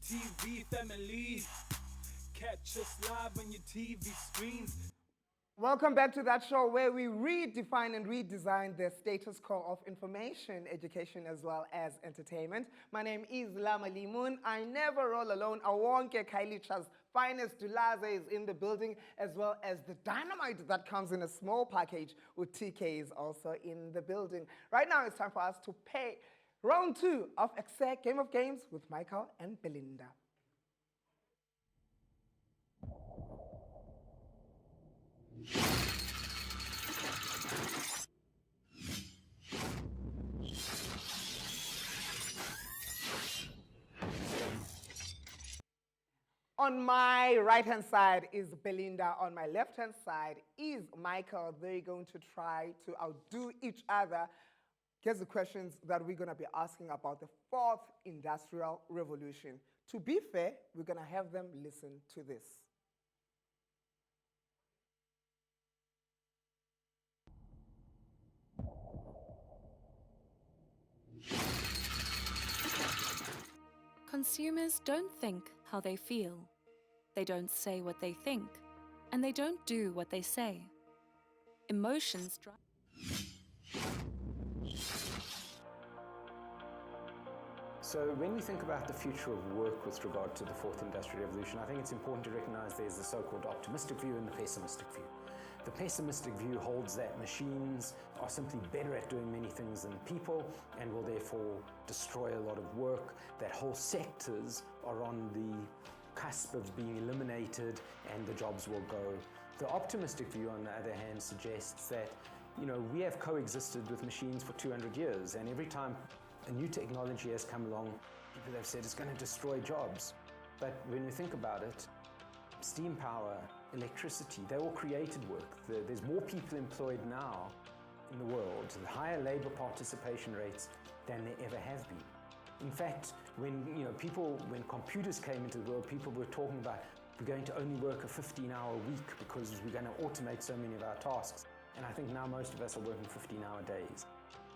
TV family. Catch us live on your TV screens. Welcome back to that show where we redefine and redesign the status quo of information, education, as well as entertainment. My name is Lama Limun. I never roll alone. Awonke Kailicha's finest Dulaze is in the building, as well as the dynamite that comes in a small package with TK is also in the building. Right now it's time for us to pay round 2 of Ekse Game of Games with Micheal and Belinda. On my right-hand side is Belinda. On my left-hand side is Micheal. They're going to try to outdo each other. Here's the questions that we're going to be asking about the 4th Industrial Revolution. To be fair, we're going to have them listen to this. Consumers don't think how they feel. They don't say what they think, and they don't do what they say. Emotions drive. So when we think about the future of work with regard to the 4th Industrial Revolution, I think it's important to recognize there's the so-called optimistic view and the pessimistic view. The pessimistic view holds that machines are simply better at doing many things than people and will therefore destroy a lot of work, that whole sectors are on the cusp of being eliminated and the jobs will go. The optimistic view, on the other hand, suggests that, we have coexisted with machines for 200 years, and every time a new technology has come along, people have said it's going to destroy jobs. But when you think about it, steam power, electricity, they all created work. There's more people employed now in the world, higher labor participation rates than there ever have been. In fact, when computers came into the world, people were talking about we're going to only work a 15-hour week because we're going to automate so many of our tasks. And I think now most of us are working 15-hour days.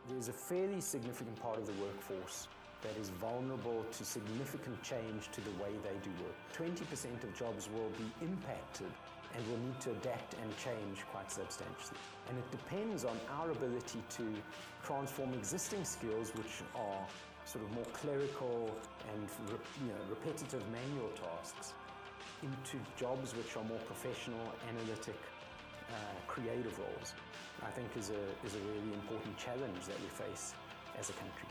There's a fairly significant part of the workforce that is vulnerable to significant change to the way they do work. 20% of jobs will be impacted and will need to adapt and change quite substantially. And it depends on our ability to transform existing skills, which are sort of more clerical and repetitive manual tasks, into jobs which are more professional, analytic, creative roles. I think is a really important challenge that we face as a country.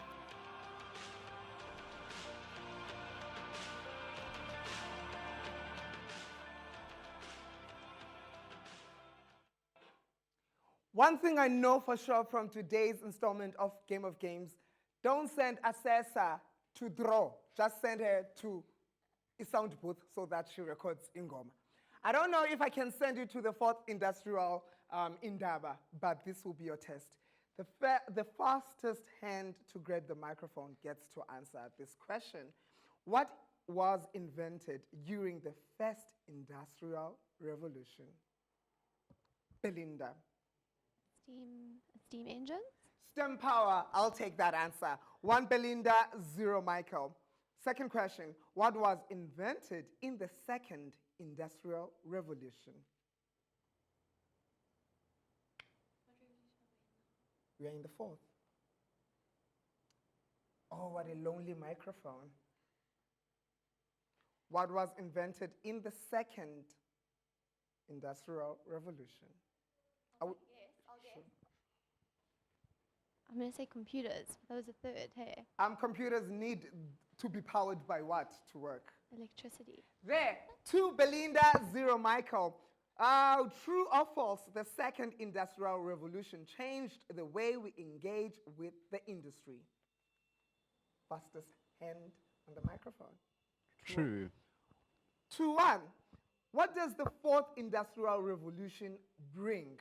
One thing I know for sure from today's installment of Game of Games, don't send Assessor to draw. Just send her to a sound booth so that she records Ingoma. I don't know if I can send you to the 4th Industrial Indaba, but this will be your test. The fastest hand to grab the microphone gets to answer this question. What was invented during the 1st Industrial Revolution? Belinda. Steam engines? Steam power, I'll take that answer. 1 Belinda, 0 Micheal. Second question, what was invented in the 2nd Industrial Revolution? We are in the 4th. Oh, what a lonely microphone. What was invented in the 2nd Industrial Revolution? I'll guess. Sure. I'm going to say computers. That was the 3rd, hey? Computers need to be powered by what to work? Electricity. There, 2 Belinda, 0 Micheal. True or false, the 2nd Industrial Revolution changed the way we engage with the industry. Fastest hand on the microphone. True. 2-1. What does the 4th Industrial Revolution bring?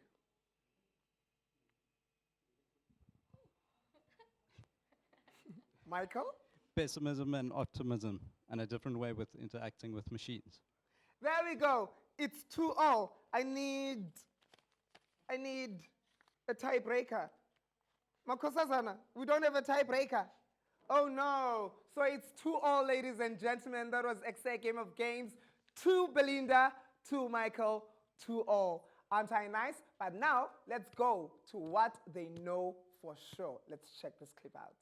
Micheal? Pessimism and optimism, and a different way with interacting with machines. There we go. It's 2-0. I need a tiebreaker. Makosazana, we don't have a tiebreaker. Oh no. So it's 2-2, ladies and gentlemen. That was Ekse Game of Games. 2 Belinda, 2 Micheal, 2-2. Anti-nice. But now, let's go to what they know for sure. Let's check this clip out.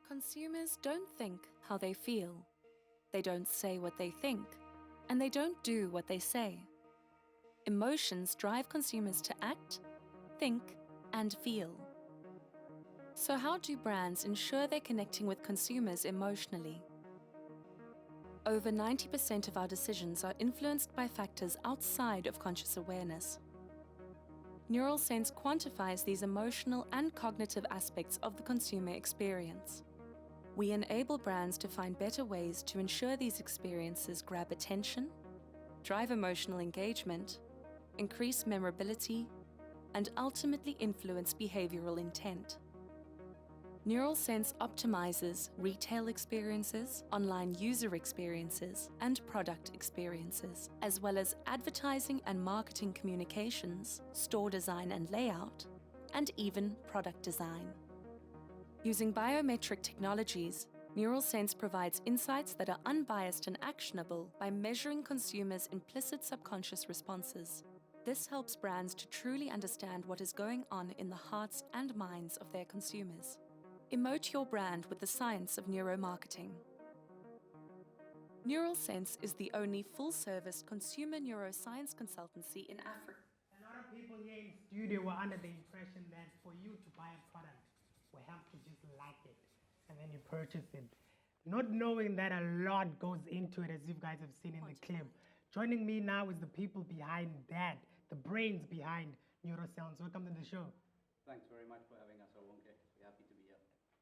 Consumers don't think how they feel. They don't say what they think. And they don't do what they say. Emotions drive consumers to act, think, and feel. So how do brands ensure they're connecting with consumers emotionally? Over 90% of our decisions are influenced by factors outside of conscious awareness. Neural Sense quantifies these emotional and cognitive aspects of the consumer experience. We enable brands to find better ways to ensure these experiences grab attention, drive emotional engagement, increase memorability, and ultimately influence behavioral intent. Neural Sense optimizes retail experiences, online user experiences, and product experiences, as well as advertising and marketing communications, store design and layout, and even product design. Using biometric technologies, Neural Sense provides insights that are unbiased and actionable by measuring consumers' implicit subconscious responses. This helps brands to truly understand what is going on in the hearts and minds of their consumers. Emote your brand with the science of neuromarketing. Neural Sense is the only full-service consumer neuroscience consultancy in Africa. A lot of people here in studio were under the impression that for you to buy a product, we have to just like it and then you purchase it. Not knowing that a lot goes into it, as you guys have seen in the clip. Joining me now is the people behind that, the brains behind NeuroSense. Welcome to the show. Thanks very much for having us, Awonke. We're happy to be here.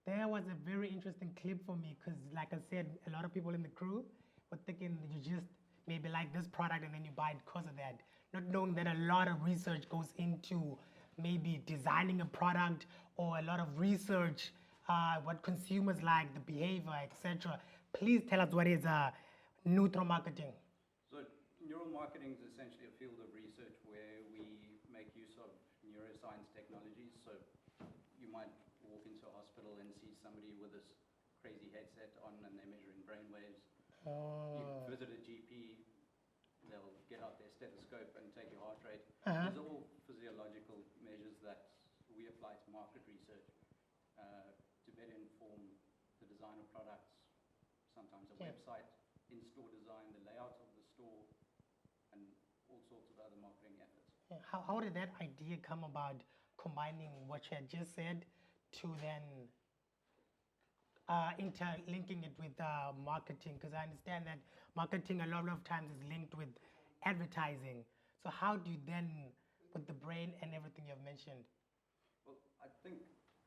There was a very interesting clip for me because, like I said, a lot of people in the crew were thinking that you just maybe like this product and then you buy it because of that. Not knowing that a lot of research goes into maybe designing a product or a lot of research, what consumers like, the behavior, etc. Please tell us what is neuromarketing. So neuromarketing is essentially a field of research where we make use of neuroscience technologies. So you might walk into a hospital and see somebody with this crazy headset on and they're measuring brain waves. You visit a GP, they'll get out their stethoscope and take your heart rate. These are all physiological measures that we apply to market research to better inform the design of products, sometimes a website, in-store design, the layout of the store, and all sorts of other marketing efforts. How did that idea come about, combining what you had just said to then interlinking it with marketing? Because I understand that marketing a lot of times is linked with advertising. So how do you then, with the brain and everything you've mentioned, Well, I think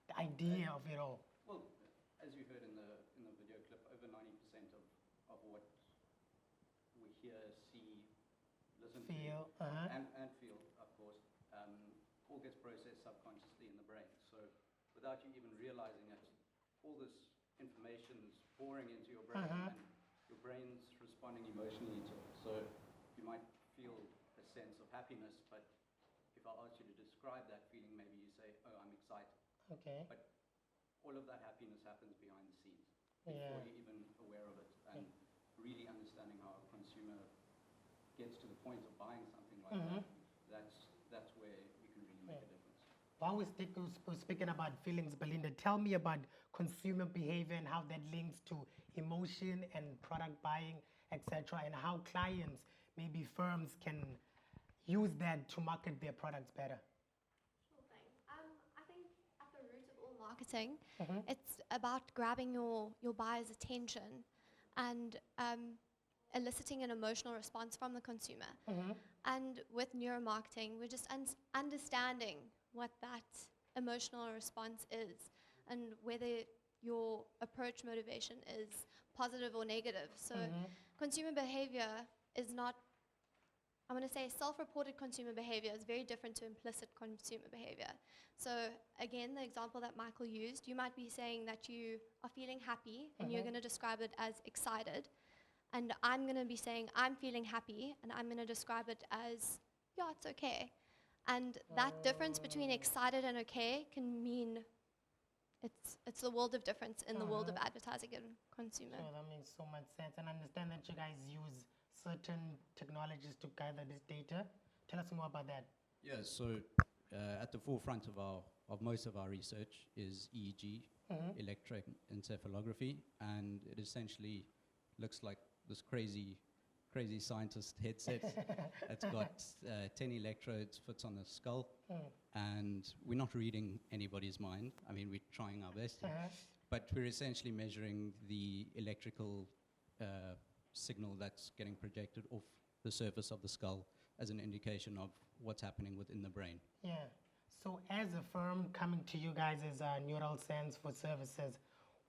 the idea of it all? Well, as you heard in the video clip, over 90% of what we hear, see, listen Feel, to, and feel, of course, all gets processed subconsciously in the brain. So without you even realizing it, all this information is pouring into your brain and your brain's responding emotionally to it. So you might feel a sense of happiness, but if I ask you to describe that feeling, maybe you say, oh, I'm excited. Okay. But all of that happiness happens behind the scenes before you're even aware of it. And really understanding how a consumer gets to the point of buying something like that, that's where you can really make a difference. While we're speaking about feelings, Belinda, tell me about consumer behavior and how that links to emotion and product buying, etc., and how clients, maybe firms, can use that to market their products better. Sure thing. I think at the root of all marketing, it's about grabbing your buyer's attention and eliciting an emotional response from the consumer. And with neuromarketing, we're just understanding what that emotional response is and whether your approach motivation is positive or negative. So consumer behavior is not, I'm going to say self-reported consumer behavior is very different to implicit consumer behavior. So again, the example that Micheal used, you might be saying that you are feeling happy and you're going to describe it as excited. And I'm going to be saying I'm feeling happy and I'm going to describe it as, yeah, it's okay. And that difference between excited and okay can mean it's the world of difference in the world of advertising and consumer. So that makes so much sense. And I understand that you guys use certain technologies to gather this data. Tell us more about that. Yeah, so at the forefront of most of our research is Eeg Electric Encephalography, and it essentially looks like this crazy scientist headset. It's got 10 electrodes, fits on the skull, and we're not reading anybody's mind. I mean, we're trying our best, but we're essentially measuring the electrical signal that's getting projected off the surface of the skull as an indication of what's happening within the brain. Yeah. So as a firm coming to you guys as Neural Sense for Services,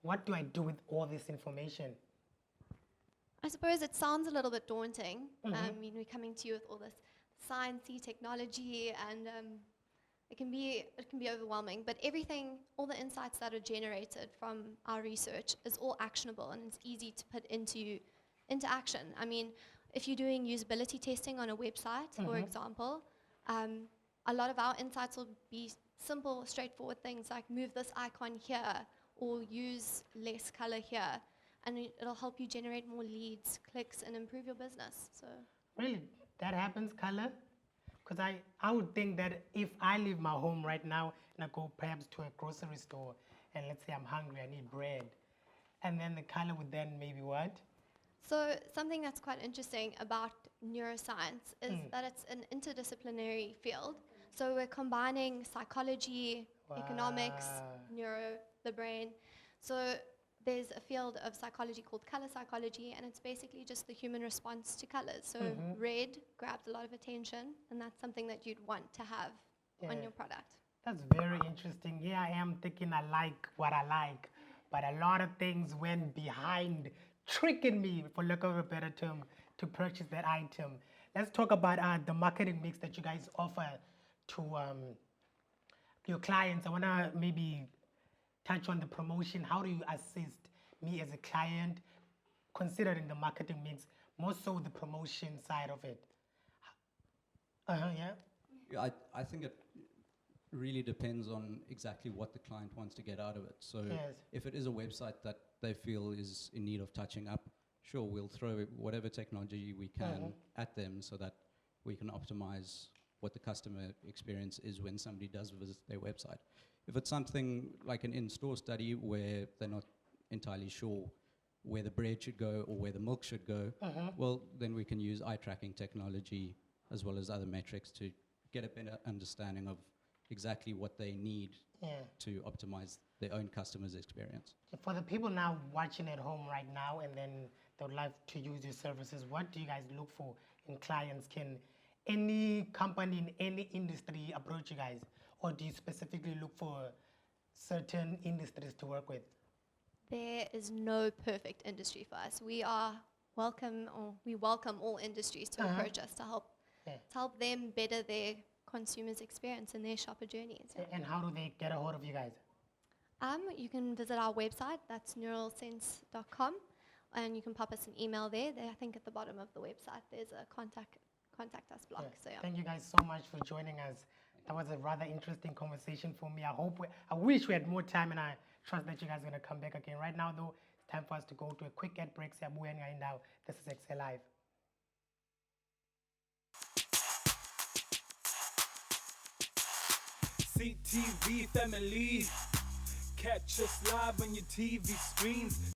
what do I do with all this information? I suppose it sounds a little bit daunting. I mean, we're coming to you with all this sciencey technology, and it can be overwhelming. But everything, all the insights that are generated from our research is all actionable, and it's easy to put into action. I mean, if you're doing usability testing on a website, for example, a lot of our insights will be simple, straightforward things like move this icon here or use less color here, and it'll help you generate more leads, clicks, and improve your business. So Really, that happens, color? Because I would think that if I leave my home right now and I go perhaps to a grocery store and let's say I'm hungry, I need bread, and then the color would then maybe what? So something that's quite interesting about neuroscience is that it's an interdisciplinary field. So we're combining psychology, economics, neuro, the brain. So there's a field of psychology called color psychology, and it's basically just the human response to colors. So red grabs a lot of attention, and that's something that you'd want to have on your product. That's very interesting. Yeah, I am thinking I like what I like, but a lot of things went behind tricking me, for lack of a better term, to purchase that item. Let's talk about the marketing mix that you guys offer to your clients. I want to maybe touch on the promotion. How do you assist me as a client, considering the marketing mix, more so the promotion side of it? Yeah, I think it really depends on exactly what the client wants to get out of it. So if it is a website that they feel is in need of touching up, sure, we'll throw whatever technology we can at them so that we can optimize what the customer experience is when somebody does visit their website. If it's something like an in-store study where they're not entirely sure where the bread should go or where the milk should go, well, then we can use eye tracking technology as well as other metrics to get a better understanding of exactly what they need to optimize their own customer's experience. For the people now watching at home right now and then they would like to use your services, what do you guys look for in clients? Can any company in any industry approach you guys, or do you specifically look for certain industries to work with? There is no perfect industry for us. We welcome all industries to approach us to help them better their consumers' experience and their shopper journeys. And how do they get a hold of you guys? You can visit our website, that's neuralsense.com, and you can pop us an email there. I think at the bottom of the website there's a contact us block. So Thank you guys so much for joining us. That was a rather interesting conversation for me. I wish we had more time, and I trust that you guys are going to come back again. Right now, though, it's time for us to go to a quick ad break. This is Ekse Live. CTV family, catch us live on your TV screens.